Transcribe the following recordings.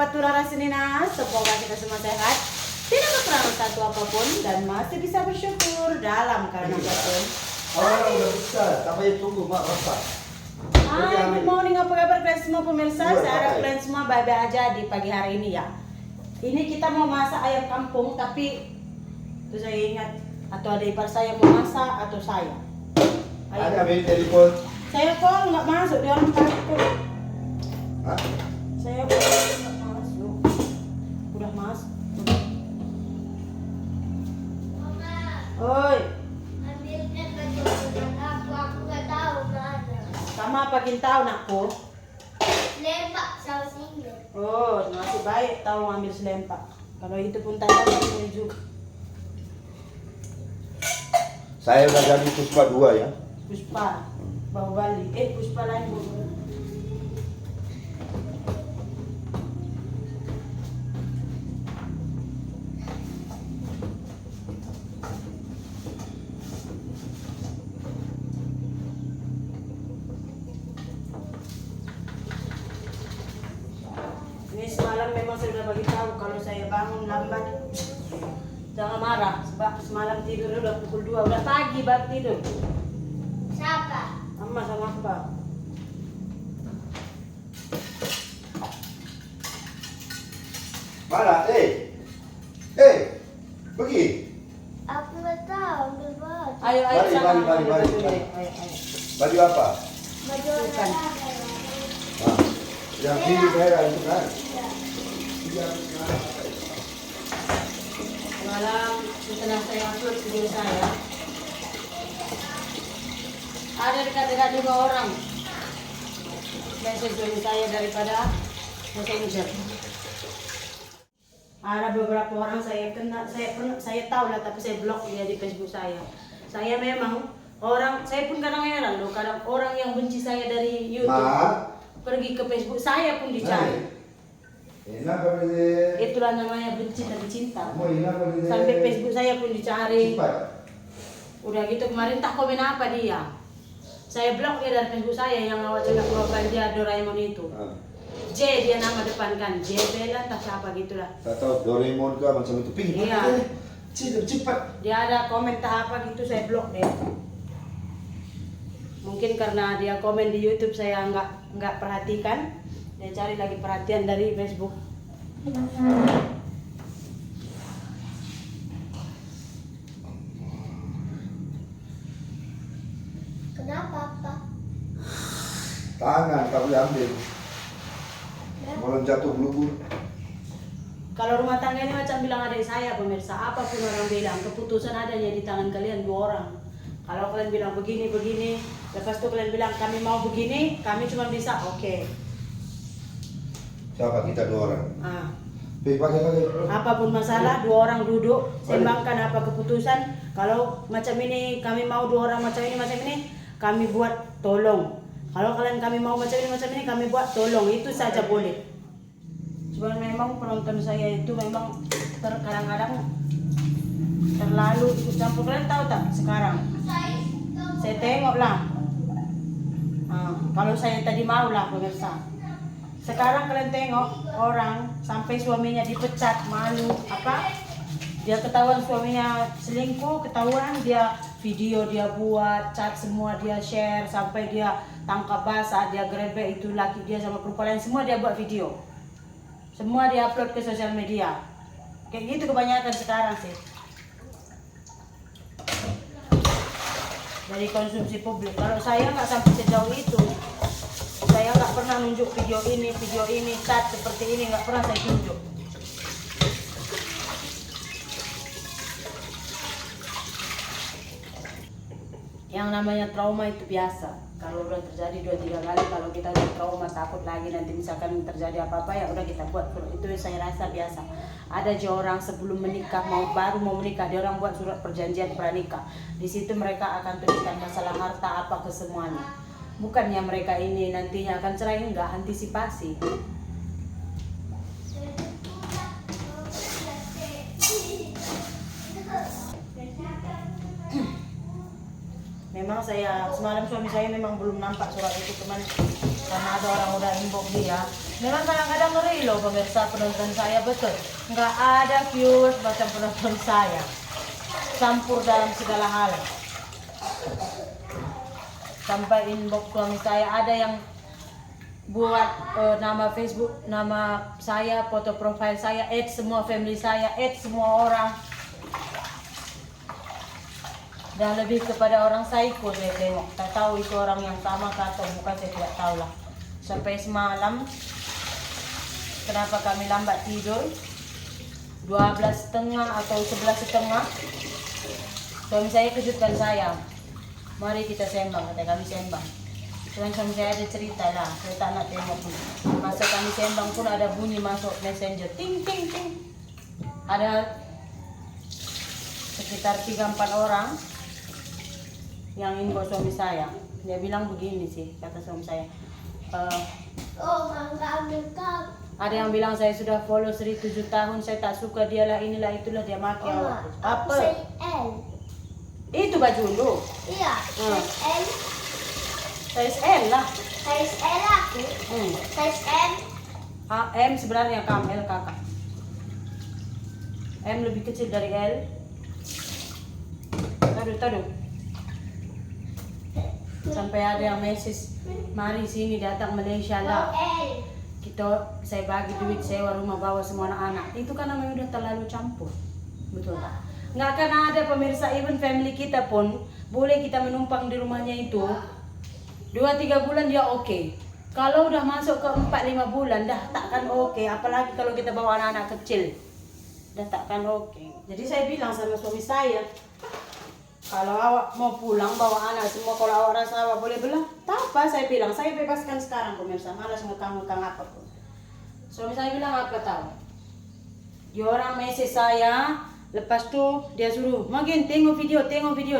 Kapatulah Rasinina, semoga kita semua sehat, tidak kekurangan satu apapun, dan masih bisa bersyukur dalam keadaan apapun. Udah bisa, tapi tunggu mak masak. Hai, good morning, apa kabar kalian semua pemirsa? Saya harap kalian semua baik-baik aja di pagi hari ini ya. Ini kita mau masak ayam kampung, tapi itu saya ingat atau ada ipar saya mau masak atau saya. Ada ambil telepon. Saya kok nggak masuk di orang kantor. Hah? Saya kok nggak masuk. Udah masuk. Oi, Ambilkan baju aku nggak tahu mana. kamu apa tahu nakku? Lembak saus Inggris. Oh, masih baik tahu ambil selempak. Kalau itu pun tanda ini juga. Saya udah jadi Puspa 2 ya. Puspa, Bahu Bali. Puspa lain bu. Ini semalam memang saya sudah bagi tahu kalau saya bangun lambat. Jangan marah, sebab semalam tidur udah pukul 2, udah pagi baru tidur. Siapa? Amma sama apa? Mana? Pergi. Aku nggak tahu ambil baju. Ayo, Mari, sana, mari, ambil mari. baju deh. Ayo. Baju apa? Baju Bukan. olahraga. Nah, yang biru merah itu kan? Malam setelah saya upload video saya, ada dekat-dekat 5 orang message dari saya daripada messenger. Ada beberapa orang saya kenal, saya tahu lah, tapi saya blok dia di Facebook saya. Saya memang orang, saya pun kadang heran loh, kadang orang yang benci saya dari YouTube pergi ke Facebook saya pun dicari. Enak apa ini? Itulah namanya benci dari cinta. Mau enak apa ini? Sampai Facebook saya pun dicari. Cepat. Udah gitu kemarin tak komen apa dia. Saya blok dia dari Facebook saya yang awal cakap keluarkan dia Doraemon itu. J dia nama depan kan, J Bella tak siapa gitulah. Tak tahu Doraemon itu macam itu. Pergi. Iya. Cepat. Dia ada komen tak apa gitu, saya blok dia. Mungkin karena dia komen di YouTube saya nggak perhatikan, dia cari lagi perhatian dari Facebook. Kenapa apa? Tangan tak boleh ambil. Malam jatuh blubur. Kalau rumah tangga ini macam bilang adik saya pemirsa, apapun orang bilang, keputusan adanya di tangan kalian 2 orang. Kalau kalian bilang begini, lepas itu kalian bilang kami mau begini, kami cuma bisa oke. Siapa kita 2 orang? Ah, Pakai. apapun masalah 2 orang duduk, seimbangkan apa keputusan. Kalau macam ini kami mau 2 orang macam ini, kami buat tolong. Kalau kalian kami mau macam ini, kami buat tolong. Itu saja boleh. Cuma memang penonton saya itu memang kadang-kadang terlalu ikut campur. Kalian tahu tak sekarang? Saya tengok lah. Kalau saya tadi mau lah pemirsa. Sekarang kalian tengok orang sampai suaminya dipecat, malu apa? Dia ketahuan suaminya selingkuh, ketahuan dia video dia buat, chat semua dia share, sampai dia tangkap basah, dia grebek itu laki dia sama perempuan lain, semua dia buat video. Semua dia upload ke sosial media. Kayak gitu kebanyakan sekarang sih. Dari konsumsi publik. Kalau saya nggak sampai sejauh itu. Saya nggak pernah nunjuk video ini, chat seperti ini, nggak pernah saya tunjuk. Yang namanya trauma itu biasa. Kalau udah terjadi 2-3 kali, kalau kita udah trauma takut lagi nanti misalkan terjadi apa-apa ya udah kita buat. Itu saya rasa biasa. Ada aja orang sebelum menikah baru mau menikah, dia orang buat surat perjanjian pranikah. Di situ mereka akan tuliskan masalah harta apa ke semuanya. Bukannya mereka ini nantinya akan cerai, enggak, antisipasi. Memang saya semalam suami saya memang belum nampak surat itu teman, karena ada orang udah inbox dia. Memang kadang-kadang ngeri loh pemirsa penonton saya, betul. Nggak ada viewers macam penonton saya. Campur dalam segala hal. Sampai inbox suami saya ada yang buat nama Facebook, nama saya, foto profile saya, add semua family saya, add semua orang. Dan lebih kepada orang psycho saya tengok. Tak tahu itu orang yang sama atau bukan, saya tidak tahu lah. Sampai semalam, kenapa kami lambat tidur, 12.30 atau 11.30, suami saya kejutkan saya. Mari kita sembang, kata kami sembang. Tuan suami saya ada cerita lah, saya tak nak tengok pun. Masa kami sembang pun ada bunyi masuk messenger, ting ting ting. Ada sekitar 3-4 orang yang inbox suami saya. Dia bilang begini sih, kata suami saya. Oh, mangga ambil kau. Ada yang bilang saya sudah follow Sri 7 tahun, saya tak suka dia lah, inilah itulah, dia maki awak. Apa? Size L. Itu baju lu. Iya, size L. Size L lah. Size L aku. Size M. M sebenarnya kam, L kakak. M lebih kecil dari L. Taduh. Sampai ada yang message, mari sini datang Malaysia lah. L. Saya bagi duit sewa rumah, bawa semua anak-anak. Itu kan namanya udah terlalu campur. Betul tak? Nggak akan ada pemirsa, even family kita pun boleh kita menumpang di rumahnya itu 2-3 bulan dia oke. Kalau udah masuk ke 4-5 bulan dah takkan oke. Apalagi kalau kita bawa anak-anak kecil, dah takkan oke. Jadi saya bilang sama suami saya, kalau awak mau pulang bawa anak semua, kalau awak rasa awak boleh belah, tak apa, saya bilang, saya bebaskan sekarang pemirsa, malas ngekang-ngekang apapun. Suami saya bilang apa tahu? Dia orang message saya, lepas tu dia suruh, makin tengok video,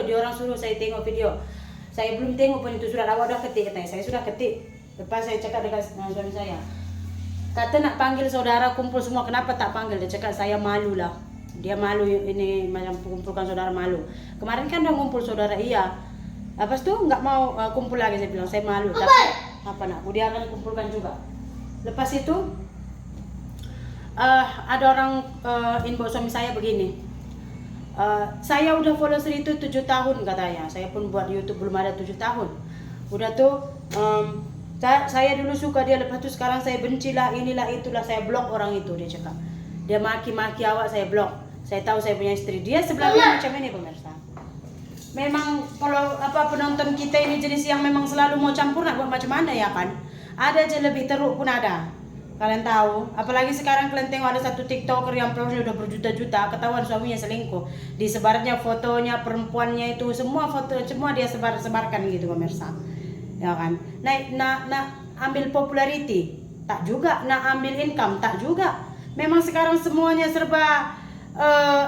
dia orang suruh saya tengok video. Saya belum tengok pun itu surat, awak dah ketik katanya, saya sudah ketik. Lepas saya cakap dengan suami saya, kata nak panggil saudara kumpul semua, kenapa tak panggil? Dia cakap saya malu lah. Dia malu ini macam kumpulkan saudara malu. Kemarin kan dah kumpul saudara iya. Lepas tu nggak mau kumpul lagi, saya bilang saya malu. Tapi apa nak? Dia akan kumpulkan juga. Lepas itu ada orang inbox suami saya begini. Saya udah follow Sri itu 7 tahun katanya. Saya pun buat YouTube belum ada 7 tahun. Udah tuh saya dulu suka dia, lepas tu sekarang saya benci lah, inilah itulah, saya blok orang itu, dia cakap. Dia maki-maki awak, saya blok. Saya tahu saya punya istri. Dia sebelahnya macam ini pemirsa. Memang kalau penonton kita ini jenis yang memang selalu mau campur, nak buat macam mana ya kan? Ada aja lebih teruk pun ada. Kalian tahu, apalagi sekarang kalian tengok ada satu TikToker yang followernya udah berjuta-juta, ketahuan suaminya selingkuh. Disebarnya fotonya, perempuannya itu, semua foto, semua dia sebarkan gitu pemirsa. Ya kan? Nak ambil popularity, tak juga. Nak ambil income, tak juga. Memang sekarang semuanya serba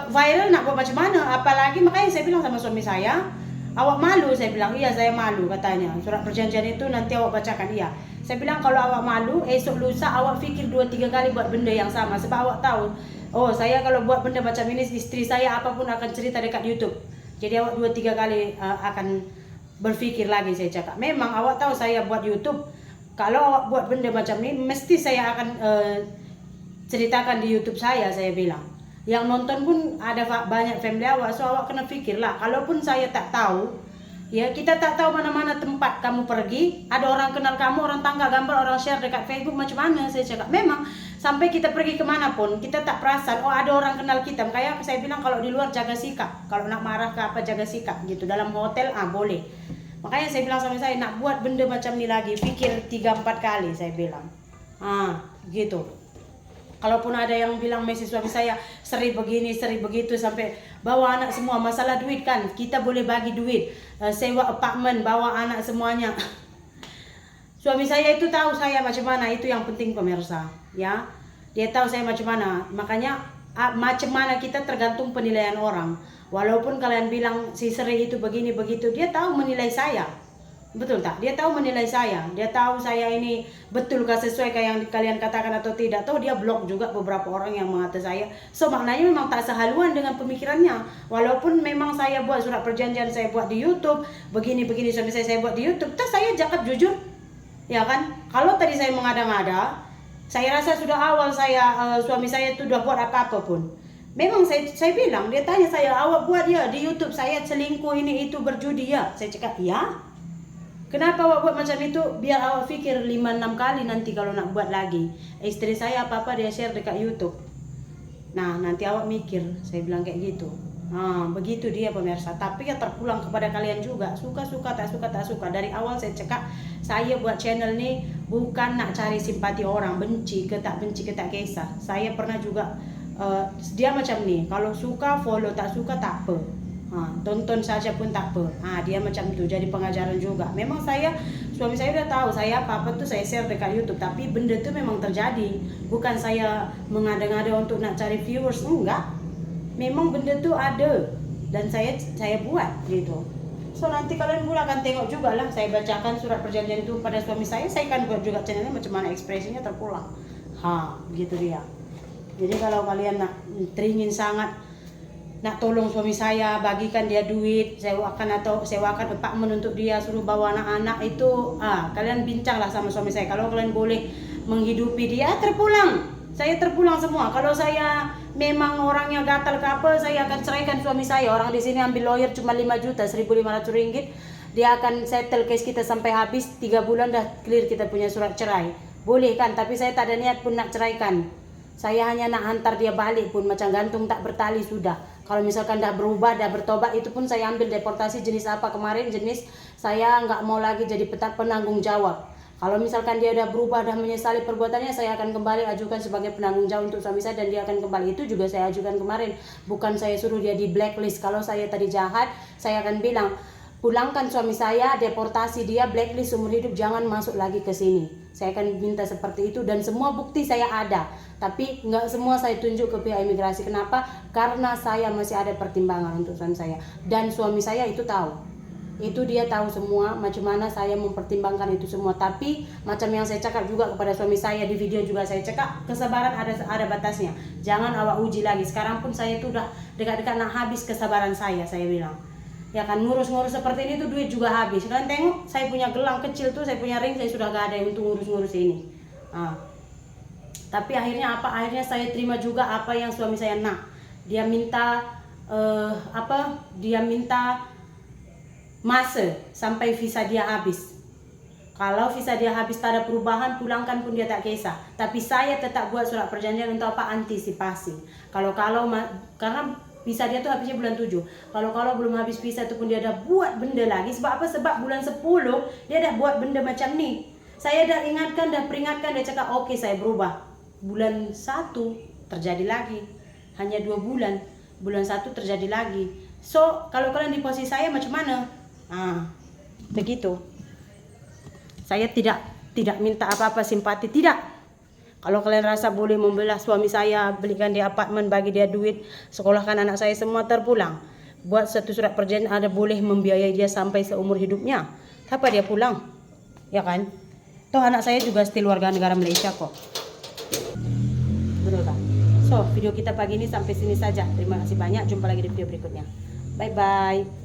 viral, nak buat macam mana? Apalagi makanya saya bilang sama suami saya, awak malu? Saya bilang, iya saya malu katanya. Surat perjanjian itu nanti awak bacakan, iya. Saya bilang kalau awak malu, esok lusa awak fikir 2-3 kali buat benda yang sama. Sebab awak tahu, oh saya kalau buat benda macam ini, istri saya apapun akan cerita dekat YouTube. Jadi awak 2-3 kali akan berfikir lagi, saya cakap. Memang awak tahu saya buat YouTube, kalau awak buat benda macam ini, mesti saya akan ceritakan di YouTube saya bilang. Yang nonton pun ada banyak family awak, so awak kena fikir lah. Kalaupun saya tak tahu, ya kita tak tahu mana-mana tempat kamu pergi, ada orang kenal kamu, orang tangga gambar, orang share dekat Facebook, macam mana, saya cakap. Memang sampai kita pergi kemana pun, kita tak perasan, oh ada orang kenal kita. Kayak saya bilang kalau di luar jaga sikap, kalau nak marah ke apa jaga sikap gitu. Dalam hotel boleh. Makanya saya bilang sama saya, nak buat benda macam ni lagi, fikir 3-4 kali, saya bilang. Gitu. Kalaupun ada yang bilang message suami saya, Sri begini, Sri begitu, sampai bawa anak semua, masalah duit kan, kita boleh bagi duit, sewa apartemen, bawa anak semuanya. Suami saya itu tahu saya macam mana, itu yang penting pemirsa, ya. Dia tahu saya macam mana, makanya macam mana kita tergantung penilaian orang. Walaupun kalian bilang si Sri itu begini begitu, dia tahu menilai saya. Betul tak? Dia tahu menilai saya. Dia tahu saya ini betulkah sesuai kayak yang kalian katakan atau tidak. Tahu dia blok juga beberapa orang yang mengata saya. So maknanya memang tak sehaluan dengan pemikirannya. Walaupun memang saya buat surat perjanjian, saya buat di YouTube, begini-begini suami saya buat di YouTube. Terus saya cakap jujur. Ya kan? Kalau tadi saya mengada-ngada, Saya rasa sudah awal suami saya itu udah buat apa-apa pun. Memang saya bilang, dia tanya saya, awak buat ya di YouTube saya selingkuh ini itu berjudi ya. Saya cakap ya. Kenapa awak buat macam itu? Biar awak pikir 5-6 kali nanti kalau nak buat lagi. Istri saya apa-apa dia share dekat YouTube. Nah nanti awak mikir, saya bilang kayak gitu. Nah, begitu dia pemirsa. Tapi ya terpulang kepada kalian juga. Suka-suka, tak suka. Dari awal saya cakap, saya buat channel ini bukan nak cari simpati orang, benci ke tak kisah. Saya pernah juga dia macam ni. Kalau suka follow, tak suka tak apa. Tonton saja pun tak apa. Dia macam tu, jadi pengajaran juga. Memang suami saya udah tahu saya apa-apa tuh saya share dekat YouTube. Tapi benda tu memang terjadi. Bukan saya mengada-ngada untuk nak cari viewers, enggak. Memang benda tu ada dan saya buat gitu. So nanti kalian pula akan tengok juga lah, saya bacakan surat perjanjian itu pada suami saya akan buat juga channelnya macam mana ekspresinya terpulang. Begitu dia. Jadi kalau kalian nak teringin sangat nak tolong suami saya, bagikan dia duit, sewakan apartemen untuk dia, suruh bawa anak-anak itu, kalian bincanglah sama suami saya. Kalau kalian boleh menghidupi dia, terpulang. Saya terpulang semua. Kalau saya memang orangnya gatal ke apa, saya akan ceraikan suami saya. Orang di sini ambil lawyer cuma 5 juta, 1.500 ringgit. Dia akan settle case kita sampai habis 3 bulan dah clear kita punya surat cerai. Boleh kan? Tapi saya tak ada niat pun nak ceraikan. Saya hanya nak hantar dia balik pun macam gantung tak bertali sudah. Kalau misalkan dah berubah, dah bertobat, itu pun saya ambil deportasi jenis apa kemarin, jenis saya nggak mau lagi jadi penanggung jawab. Kalau misalkan dia udah berubah, dah menyesali perbuatannya, saya akan kembali ajukan sebagai penanggung jawab untuk suami saya dan dia akan kembali. Itu juga saya ajukan kemarin. Bukan saya suruh dia di blacklist. Kalau saya tadi jahat, saya akan bilang, pulangkan suami saya, deportasi dia, blacklist seumur hidup, jangan masuk lagi ke sini. Saya akan minta seperti itu dan semua bukti saya ada. Tapi nggak semua saya tunjuk ke pihak imigrasi. Kenapa? Karena saya masih ada pertimbangan untuk suami saya. Dan suami saya itu tahu. Itu dia tahu semua macam mana saya mempertimbangkan itu semua. Tapi macam yang saya cakap juga kepada suami saya di video juga saya cakap, kesabaran ada batasnya. Jangan awak uji lagi. Sekarang pun saya itu udah dekat-dekat nak habis kesabaran saya bilang. Ya kan, ngurus-ngurus seperti ini tuh duit juga habis. Kalian tengok, saya punya gelang kecil tuh, saya punya ring, saya sudah gak ada untuk ngurus-ngurus ini. Tapi akhirnya apa? Akhirnya saya terima juga apa yang suami saya nak. Dia minta Dia minta masa sampai visa dia habis. Kalau visa dia habis tak ada perubahan, pulangkan pun dia tak kisah. Tapi saya tetap buat surat perjanjian untuk apa? Antisipasi. Karena visa dia tuh habisnya bulan 7. Kalau belum habis visa itu pun dia dah buat benda lagi. Sebab apa? Sebab bulan 10 dia dah buat benda macam ni. Saya dah ingatkan, dah peringatkan, dia cakap oke, saya berubah. Bulan 1 terjadi lagi. Hanya 2 bulan. Bulan 1 terjadi lagi. So, kalau kalian di posisi saya macam mana? Begitu. Saya tidak minta apa-apa simpati, tidak. Kalau kalian rasa boleh membelah suami saya, belikan dia apartemen, bagi dia duit, sekolahkan anak saya, semua terpulang. Buat satu surat perjanjian, ada boleh membiayai dia sampai seumur hidupnya. Apa dia pulang? Ya kan? Toh anak saya juga still warga negara Malaysia kok. Betul kan? So, video kita pagi ini sampai sini saja. Terima kasih banyak. Jumpa lagi di video berikutnya. Bye-bye.